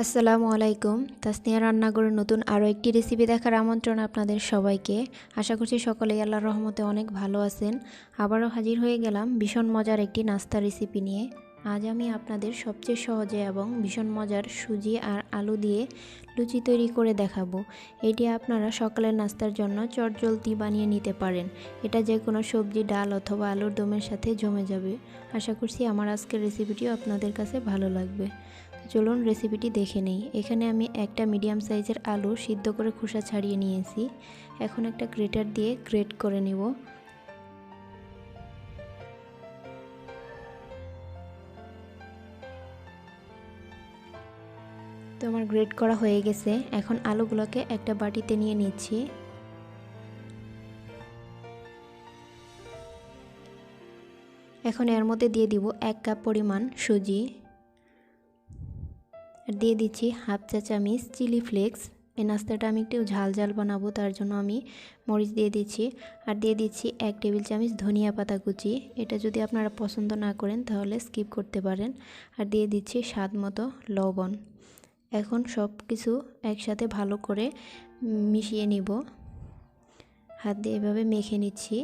আসসালামু আলাইকুম। তাসনিয়া রান্নাঘরের নতুন আরও একটি রেসিপি দেখার আমন্ত্রণ আপনাদের সবাইকে। আশা করছি সকলেই আল্লাহর রহমতে অনেক ভালো আছেন। আবারও হাজির হয়ে গেলাম ভীষণ মজার একটি নাস্তা রেসিপি নিয়ে। আজ আমি আপনাদের সবচেয়ে সহজে এবং ভীষণ মজার সুজি আর আলু দিয়ে লুচি তৈরি করে দেখাবো। এটি আপনারা সকালের নাস্তার জন্য চটজলদি বানিয়ে নিতে পারেন। এটা যে কোনো সবজি, ডাল অথবা আলুর দমের সাথে জমে যাবে। আশা করছি আমার আজকের রেসিপিটিও আপনাদের কাছে ভালো লাগবে। চলুন রেসিপিটি দেখে নেই। এখানে আমি একটা মিডিয়াম সাইজের আলু সিদ্ধ করে খোসা ছাড়িয়ে নিয়েছি। এখন একটা গ্রেটার দিয়ে গ্রেট করে নেব। তো আমার গ্রেট করা হয়ে গেছে। এখন আলুগুলোকে একটা বাটিতে নিয়ে নিচ্ছি। এখন এর মধ্যে দিয়ে দিব 1 কাপ পরিমাণ সুজি, আর দিয়ে দিচ্ছি হাফ চা চামচ চিলি ফ্লেক্স। এই নাস্তাটা আমি একটু ঝাল ঝাল বানাবো, তার জন্য আমি মরিচ দিয়ে দিচ্ছি। আর দিয়ে দিচ্ছি 1 টেবিল চামচ ধনিয়া পাতা কুচি। এটা যদি আপনারা পছন্দ না করেন তাহলে স্কিপ করতে পারেন। আর দিয়ে দিচ্ছি স্বাদ মতো লবণ। এখন সব কিছু একসাথে ভালো করে মিশিয়ে নিব। হাত দিয়ে এভাবে মেখে নিচ্ছি।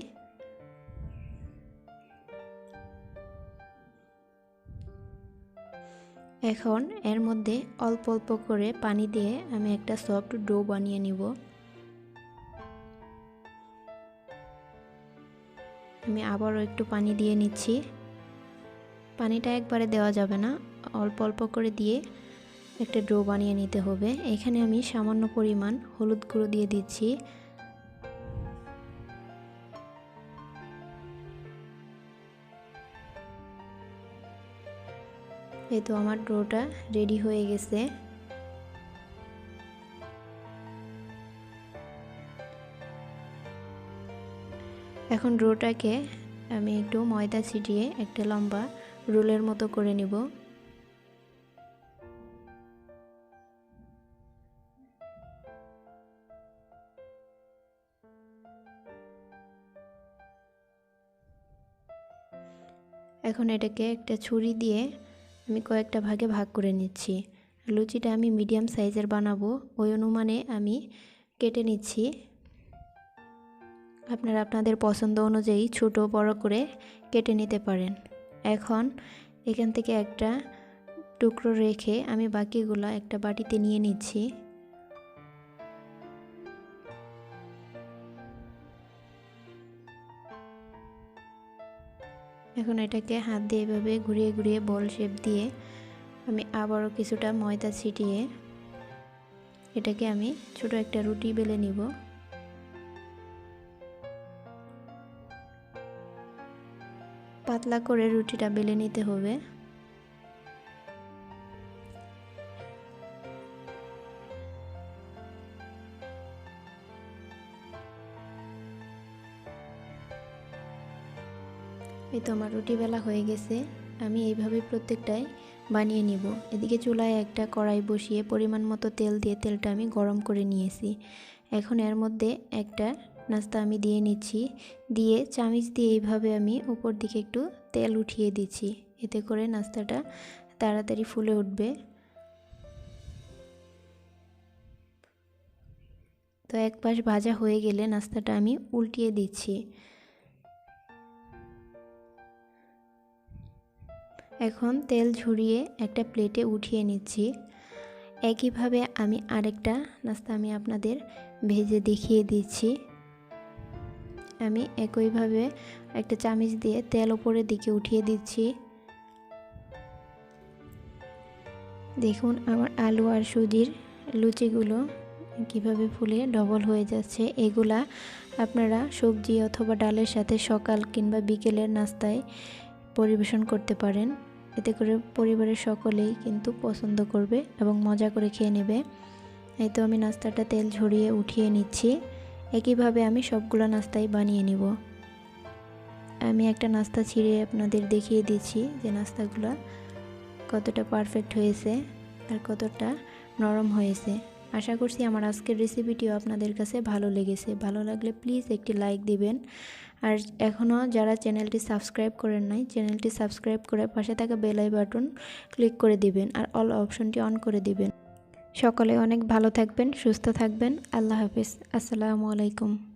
এখন এর মধ্যে অল্প অল্প করে পানি দিয়ে আমি একটা সফট ডো বানিয়ে নিব। আমি আবারও একটু পানি দিয়ে নিচ্ছি। পানিটা একবারে দেওয়া যাবে না, অল্প অল্প করে দিয়ে একটা ডো বানিয়ে নিতে হবে। এখানে আমি সামান্য পরিমাণ হলুদ গুঁড়ো দিয়ে দিচ্ছি। এই তো আমার ডোটা রেডি হয়ে গেছে। এখন ডোটাকে আমি একটু ময়দা ছিটিয়ে একটা লম্বা রোলের মতো করে নিব। এখন এটাকে একটা ছুরি দিয়ে আমি কয়েকটা ভাগে ভাগ করে নিচ্ছি। লুচিটা আমি মিডিয়াম সাইজের বানাবো, ওই অনুমানে আমি কেটে নিচ্ছি। আপনারা আপনাদের পছন্দ অনুযায়ী ছোট বড় করে কেটে নিতে পারেন। এখন এখান থেকে একটা টুকরো রেখে আমি বাকিগুলো একটা বাটিতে নিয়ে নিচ্ছি। এখন এটাকে হাত দিয়ে এভাবে ঘুরিয়ে ঘুরিয়ে বল শেপ দিয়ে আমি আবারও কিছুটা ময়দা ছিটিয়ে এটাকে আমি ছোট একটা রুটি বেলে নিব। পাতলা করে রুটিটা বেলে নিতে হবে। এই তো আমার রুটি বেলা হয়ে গেছে। আমি এইভাবে প্রত্যেকটাই বানিয়ে নিব। এদিকে চুলায় একটা কড়াই বসিয়ে পরিমাণ মতো তেল দিয়ে তেলটা আমি গরম করে নিয়েছি। এখন এর মধ্যে একটা নাস্তা আমি দিয়ে নিচ্ছি। দিয়ে চামচ দিয়ে এইভাবে আমি উপর দিকে একটু তেল উঠিয়ে দিচ্ছি। এতে করে নাস্তাটা তাড়াতাড়ি ফুলে উঠবে। তো এক পাশ ভাজা হয়ে গেলে নাস্তাটা আমি উল্টিয়ে দিচ্ছি। এখন তেল ঝরিয়ে একটা প্লেটে উঠিয়ে নিচ্ছি। একইভাবে আমি আরেকটা নাস্তা আমি আপনাদের ভেজে দেখিয়ে দিচ্ছি। আমি একইভাবে একটা চামচ দিয়ে তেল উপরের দিকে উঠিয়ে দিচ্ছি। দেখুন আমার আলু আর সুজির লুচিগুলো কিভাবে ফুলে ডবল হয়ে যাচ্ছে। এগুলা আপনারা সবজি অথবা ডালের সাথে সকাল কিংবা বিকেলের নাস্তায় পরিবেশন করতে পারেন। এতে করে পরিবারের সকলেই কিন্তু পছন্দ করবে এবং মজা করে খেয়ে নেবে। এই তো আমি নাস্তাটা তেল ঝরিয়ে উঠিয়ে নিচ্ছি। একইভাবে আমি সবগুলো নাস্তাই বানিয়ে নিব। আমি একটা নাস্তা ছিঁড়ে আপনাদের দেখিয়ে দিচ্ছি যে নাস্তাগুলো কতটা পারফেক্ট হয়েছে আর কতটা নরম হয়েছে। আশা করছি আমার আজকের রেসিপিটিও আপনাদের কাছে ভালো লেগেছে। ভালো লাগলে প্লিজ একটি লাইক দিবেন আর এখনও যারা চ্যানেলটি সাবস্ক্রাইব করেন নাই, চ্যানেলটি সাবস্ক্রাইব করে পাশে থাকা বেল বাটন ক্লিক করে দিবেন আর অল অপশনটি অন করে দিবেন। সকলে অনেক ভালো থাকবেন, সুস্থ থাকবেন। আল্লাহ হাফিজ। আসসালামু আলাইকুম।